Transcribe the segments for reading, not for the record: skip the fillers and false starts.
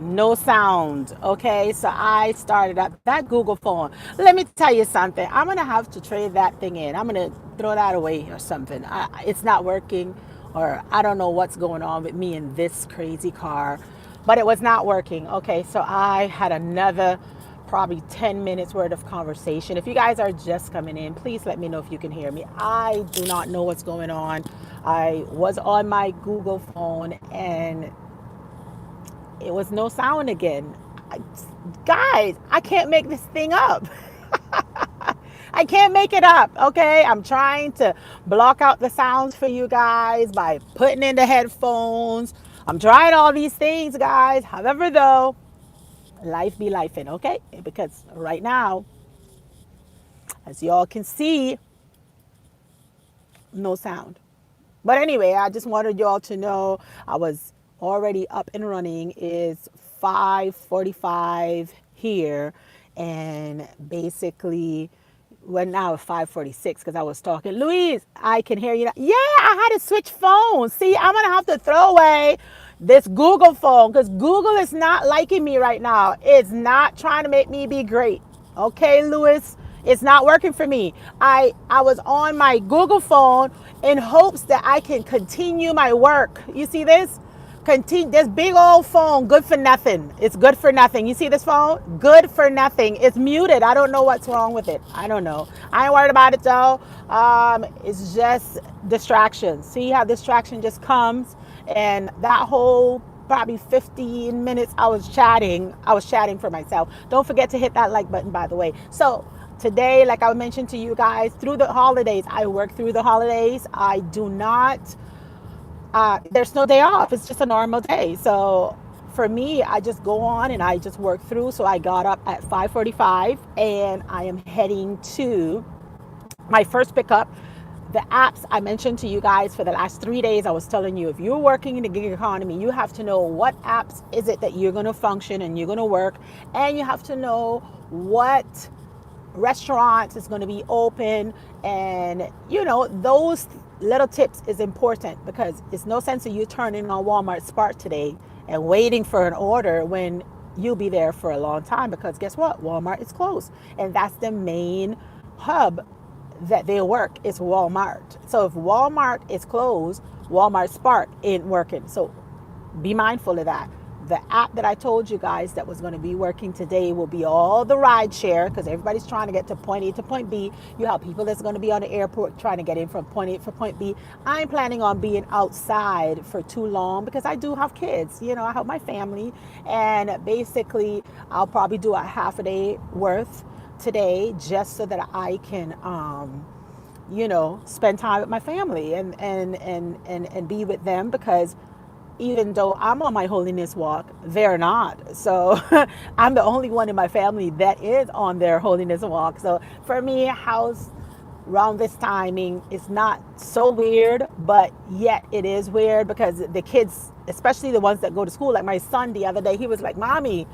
no sound. Okay, so I started up that Google phone. Let me tell you something. I'm gonna have to trade that thing in. I'm gonna throw that away or something. It's not working, or I don't know what's going on with me in this crazy car, but it was not working. Okay, so I had another probably 10 minutes worth of conversation. If you guys are just coming in, please let me know if you can hear me. I do not know what's going on. I was on my Google phone and it was no sound again. I, guys, I can't make this thing up. I can't make it up, okay? I'm trying to block out the sounds for you guys by putting in the headphones. I'm trying all these things, guys. However, though, life be lifing, okay? Because right now, as y'all can see, no sound. But anyway, I just wanted y'all to know I was already up and running. It's 5:45 here, and basically, well, now it's 5:46 because I was talking. Louise, I can hear you now. Yeah, I had to switch phones. See, I'm gonna have to throw away this Google phone because Google is not liking me right now. It's not trying to make me be great. Okay, Louis, it's not working for me. I was on my Google phone in hopes that I can continue my work. You see this? Continue this big old phone, good for nothing. It's good for nothing. You see this phone? Good for nothing. It's muted. I don't know what's wrong with it. I don't know. I ain't worried about it though. It's just distraction. See how distraction just comes, and that whole probably 15 minutes I was chatting. I was chatting for myself. Don't forget to hit that like button, by the way. So today, like I mentioned to you guys, through the holidays, I work through the holidays. I do not there's no day off. It's just a normal day. So for me, I just go on and I just work through. So I got up at 5:45 and I am heading to my first pickup. The apps I mentioned to you guys for the last 3 days, I was telling you, if you're working in the gig economy, you have to know what apps is it that you're going to function and you're going to work, and you have to know what restaurants is going to be open, and those little tips is important because it's no sense of you turning on Walmart Spark today and waiting for an order when you'll be there for a long time, because guess what, Walmart is closed, and that's the main hub that they work is Walmart. So if Walmart is closed, Walmart Spark ain't working. So be mindful of that. The app that I told you guys that was going to be working today will be all the ride share, because everybody's trying to get to point A to point B. You have people that's going to be on the airport trying to get in from point A to point B. I'm planning on being outside for too long because I do have kids. I have my family, and basically I'll probably do a half a day worth today just so that I can spend time with my family and be with them, because even though I'm on my holiness walk, they're not. So I'm the only one in my family that is on their holiness walk. So for me, house around this timing is not so weird, but yet it is weird because the kids, especially the ones that go to school, like my son the other day, he was like, Mommy,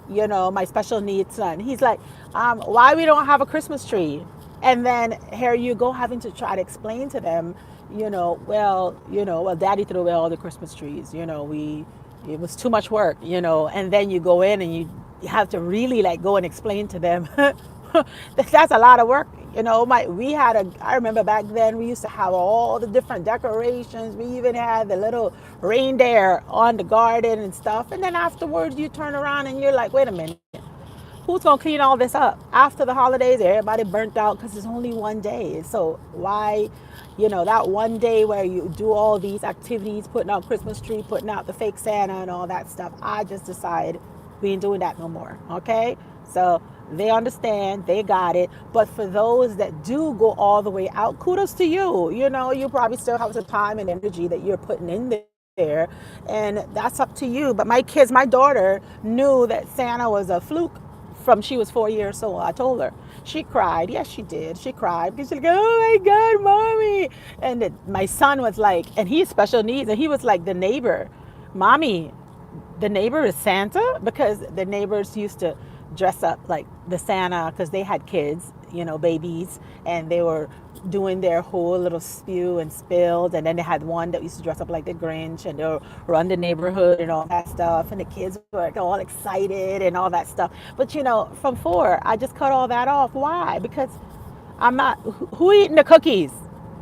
my special needs son, he's like, why we don't have a Christmas tree? And then here you go, having to try to explain to them, well, Daddy threw away all the Christmas trees. It was too much work, and then you go in and you have to really like go and explain to them. That's a lot of work. I remember back then we used to have all the different decorations. We even had the little reindeer on the garden and stuff. And then afterwards you turn around and you're like, wait a minute, who's gonna clean all this up after the holidays? Everybody burnt out because it's only one day. So why, that one day where you do all these activities, putting out Christmas tree, putting out the fake Santa and all that stuff, I just decided we ain't doing that no more. Okay, so they understand, they got it. But for those that do go all the way out, kudos to you. You probably still have some time and energy that you're putting in there, and that's up to you. But my daughter knew that Santa was a fluke from she was 4 years old. I told her. She cried. Yes, she did. She cried because she's like, oh my God, Mommy. And my son was like, and he's special needs, and he was like, the neighbor, Mommy, the neighbor is Santa? Because the neighbors used to dress up like the Santa because they had kids, babies, and they were doing their whole little spew and spills, and then they had one that used to dress up like the Grinch and they'll run the neighborhood and all that stuff, and the kids were all excited and all that stuff. But from 4, I just cut all that off. Why? Because I'm not. Who eating the cookies?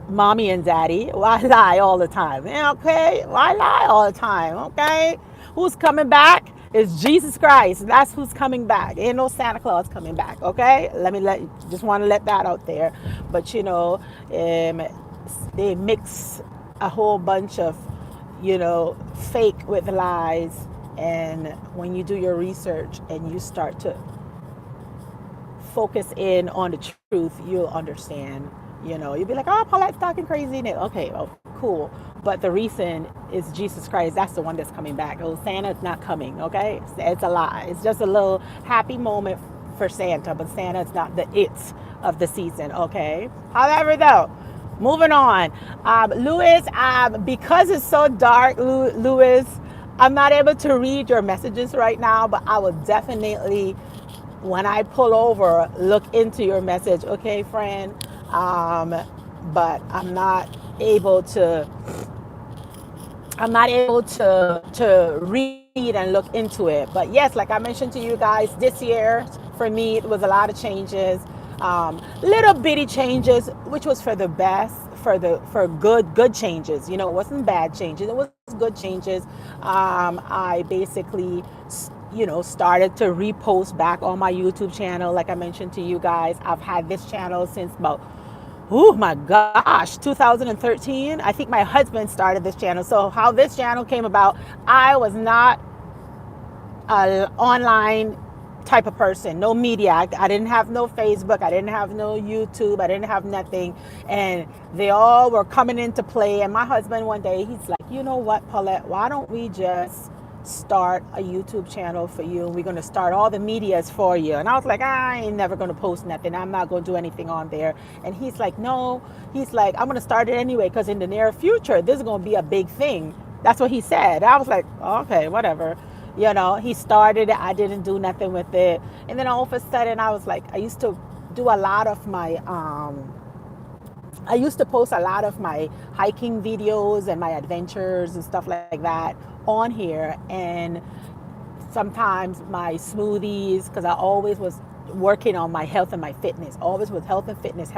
Mommy and daddy. Why lie all the time? Okay, why lie all the time? Okay, who's coming back? It's Jesus Christ. That's who's coming back. Ain't no Santa Claus coming back. Okay, just want to let that out there. But they mix a whole bunch of fake with lies, and when you do your research and you start to focus in on the truth, you'll understand. You'll be like, oh, Paulette's talking crazy. Okay, oh, cool. But the reason is Jesus Christ. That's the one that's coming back. Oh, Santa's not coming, okay? It's a lie. It's just a little happy moment for Santa, but Santa's not the it of the season, okay? However, though, moving on. Louis, because it's so dark, Louis, I'm not able to read your messages right now, but I will definitely, when I pull over, look into your message, okay, friend? But I'm not able to read and look into it. But yes, like I mentioned to you guys, this year for me it was a lot of changes, little bitty changes, which was for the best, for good changes. It wasn't bad changes, it was good changes. I basically started to repost back on my YouTube channel. Like I mentioned to you guys, I've had this channel since about, oh my gosh, 2013. I think my husband started this channel. So how this channel came about, I was not an online type of person, no media. I didn't have no Facebook, I didn't have no YouTube, I didn't have nothing. And they all were coming into play. And my husband one day, he's like, you know what, Paulette, why don't we just start a YouTube channel for you, and we're going to start all the medias for you. And I was like, I ain't never going to post nothing, I'm not going to do anything on there. And he's like, no, he's like, I'm going to start it anyway, because in the near future this is going to be a big thing. That's what he said. I was like, okay, whatever. He started it, I didn't do nothing with it. And then all of a sudden I was like, I used to do a lot of my I used to post a lot of my hiking videos and my adventures and stuff like that on here, and sometimes my smoothies, because I always was working on my health and my fitness, always with health and fitness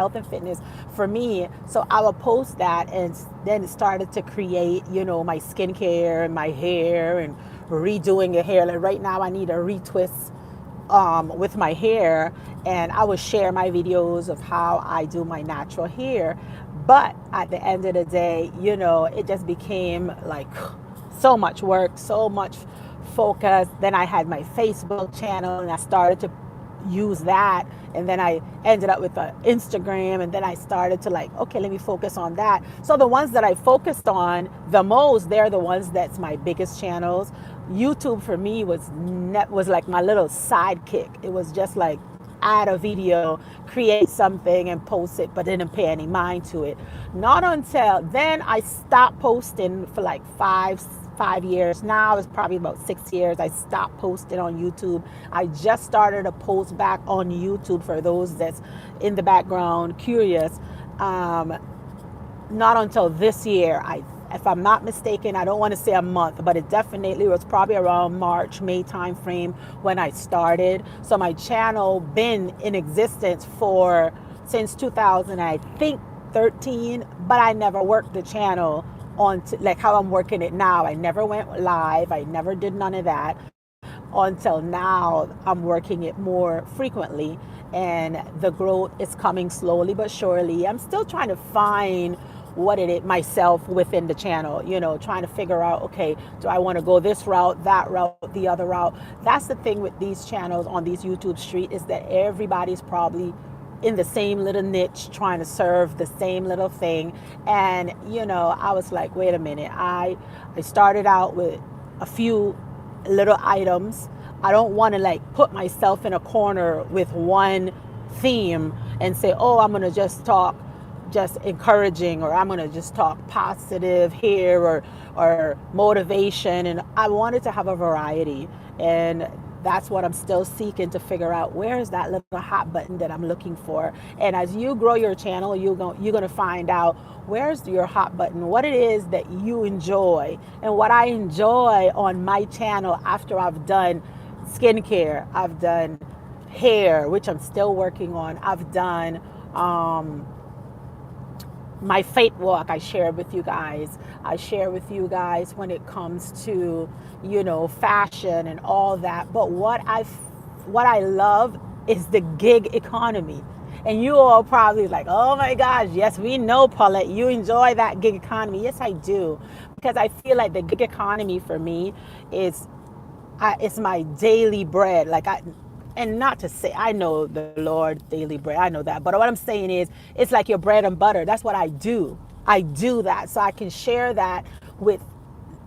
for me. So I would post that, and then it started to create, my skincare and my hair and redoing your hair. Like right now I need a retwist with my hair, and I would share my videos of how I do my natural hair. But at the end of the day, it just became like so much work, so much focus. Then I had my Facebook channel, and I started to use that, and then I ended up with an Instagram, and then I started to like, okay, let me focus on that. So the ones that I focused on the most, they're the ones that's my biggest channels. YouTube for me was like my little sidekick. It was just like add a video, create something and post it, but didn't pay any mind to it. Not until then I stopped posting for like five years. Now it's probably about 6 years I stopped posting on YouTube. I just started to post back on YouTube, for those that's in the background curious. Not until this year, if I'm not mistaken, I don't want to say a month, but it definitely was probably around March, May time frame when I started. So my channel been in existence since 2000, I think 13, but I never worked the channel on like how I'm working it now. I never went live, I never did none of that until now. I'm working it more frequently, and the growth is coming slowly but surely. I'm still trying to find what it is myself within the channel, trying to figure out, okay, do I want to go this route, that route, the other route? That's the thing with these channels on these YouTube street, is that everybody's probably in the same little niche, trying to serve the same little thing. And I was like, wait a minute, I started out with a few little items. I don't want to like put myself in a corner with one theme and say, oh, I'm going to just talk just encouraging, or I'm going to just talk positive here, or motivation. And I wanted to have a variety. And That's what I'm still seeking to figure out. Where is that little hot button that I'm looking for? And as you grow your channel, you're going to find out where's your hot button, what it is that you enjoy. And what I enjoy on my channel after I've done skincare, I've done hair, which I'm still working on. I've done um, my faith walk. I share with you guys. I share with you guys when it comes to, fashion and all that. But what I love is the gig economy. And you all probably like, oh my gosh, yes, we know, Paulette, you enjoy that gig economy. Yes, I do. Because I feel like the gig economy for me is it's my daily bread. And not to say, I know the Lord daily bread, I know that. But what I'm saying is, it's like your bread and butter. That's what I do. I do that so I can share that with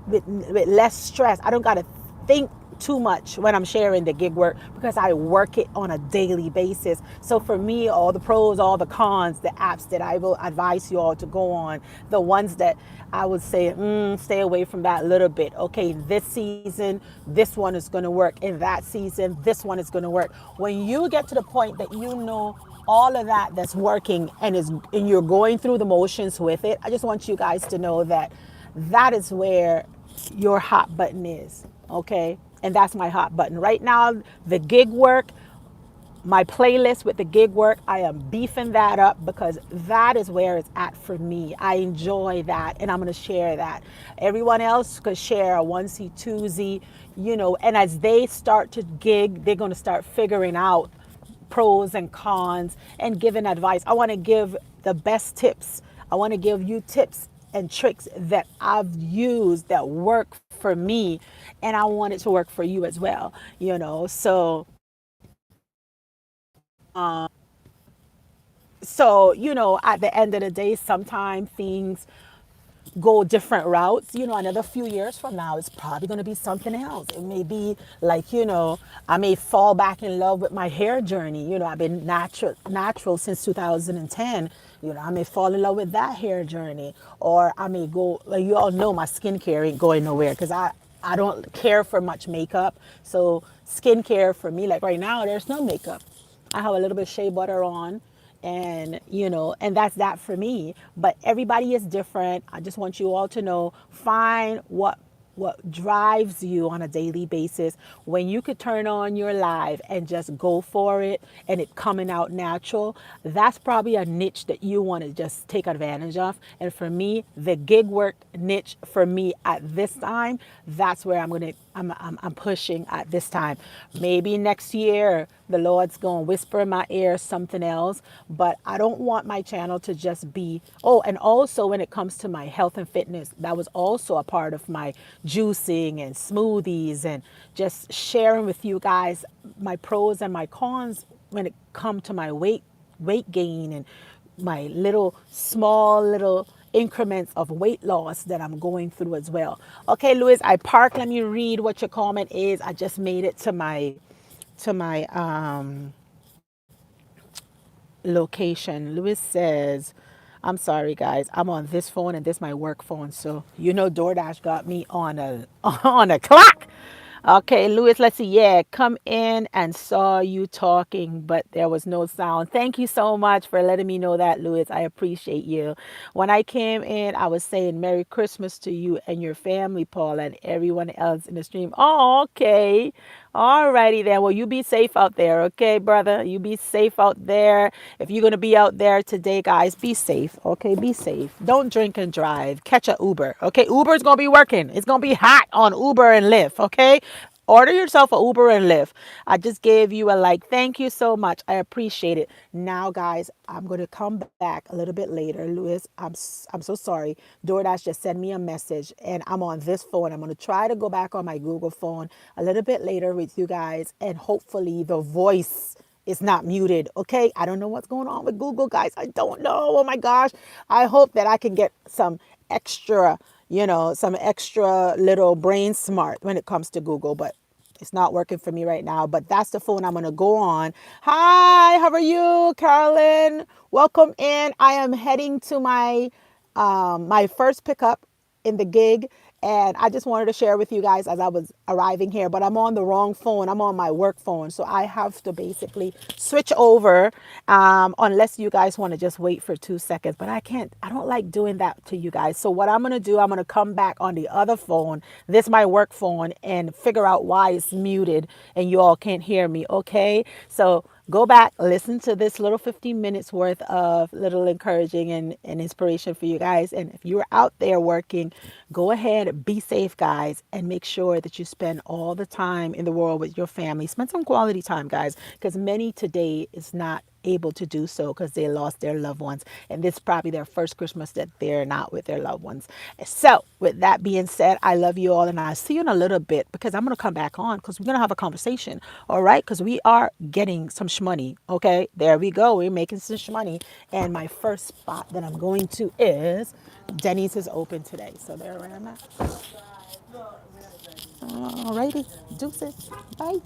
with less stress. I don't got to think too much when I'm sharing the gig work because I work it on a daily basis. So for me, all the pros, all the cons, the apps that I will advise you all to go on, the ones that I would say, stay away from that a little bit. Okay, this season, this one is going to work. In that season, this one is going to work. When you get to the point that you know all of that that's working and you're going through the motions with it, I just want you guys to know that that is where your hot button is. Okay, and that's my hot button right now. The gig work, my playlist with the gig work, I am beefing that up because that is where it's at for me. I enjoy that and I'm going to share that. Everyone else could share a onesie, twosie, and as they start to gig, they're going to start figuring out pros and cons and giving advice. I want to give the best tips. I want to give you tips and tricks that I've used that work for me, and I want it to work for you as well, So at the end of the day, sometimes things go different routes. Another few years from now, it's probably going to be something else. It may be like, I may fall back in love with my hair journey. I've been natural since 2010. I may fall in love with that hair journey, or I may go, like you all know, my skincare ain't going nowhere because I don't care for much makeup. So skincare for me, like right now, there's no makeup. I have a little bit of shea butter on, and and that's that for me. But everybody is different. I just want you all to know, find what drives you on a daily basis. When you could turn on your live and just go for it and it coming out natural, that's probably a niche that you want to just take advantage of. And for me, the gig work niche for me at this time, that's where I'm pushing at this time. Maybe next year the Lord's going to whisper in my ear something else, but I don't want my channel to just be, oh, and also when it comes to my health and fitness, that was also a part of my juicing and smoothies and just sharing with you guys my pros and my cons when it come to my weight gain and my small little increments of weight loss that I'm going through as well. Okay, Louis, I parked. Let me read what your comment is. I just made it to my location. Louis says, I'm sorry guys, I'm on this phone and this my work phone. So DoorDash got me on a on a clock. Okay, Louis, let's see. Yeah, come in and saw you talking, but there was no sound. Thank you so much for letting me know that, Louis. I appreciate you. When I came in, I was saying Merry Christmas to you and your family, Paul, and everyone else in the stream. Oh, okay. All righty then. Well, you be safe out there, okay, brother? You be safe out there. If you're going to be out there today, guys, be safe, okay? Be safe. Don't drink and drive. Catch a Uber, okay? Uber's going to be working. It's going to be hot on Uber and Lyft, okay? Order yourself a Uber and Lyft. I just gave you a like. Thank you so much. I appreciate it. Now, guys, I'm going to come back a little bit later. Louis, I'm so sorry. DoorDash just sent me a message, and I'm on this phone. I'm going to try to go back on my Google phone a little bit later with you guys, and hopefully the voice is not muted. Okay, I don't know what's going on with Google, guys. I don't know. Oh my gosh. I hope that I can get extra some extra little brain smart when it comes to Google, but it's not working for me right now. But that's the phone I'm going to go on. Hi, how are you, Carolyn? Welcome in. I am heading to my first pickup in the gig, And I just wanted to share with you guys as I was arriving here, but I'm on the wrong phone. I'm on my work phone. So I have to basically switch over, unless you guys want to just wait for 2 seconds. But I can't, I don't like doing that to you guys. So what I'm going to do, I'm going to come back on the other phone. This is my work phone, and figure out why it's muted and you all can't hear me. Okay. So go back, listen to this little 15 minutes worth of little encouraging and inspiration for you guys. And if you're out there working, go ahead, be safe, guys, and make sure that you spend all the time in the world with your family. Spend some quality time, guys, because many today is not able to do so because they lost their loved ones, and this is probably their first Christmas that they're not with their loved ones. So with that being said, I love you all, and I'll see you in a little bit because I'm going to come back on because we're going to have a conversation. All right, because we are getting some shmoney. Okay, there we go, we're making some shmoney. And my first spot that I'm going to is Denny's is open today, so there I am at. All righty, deuces, bye.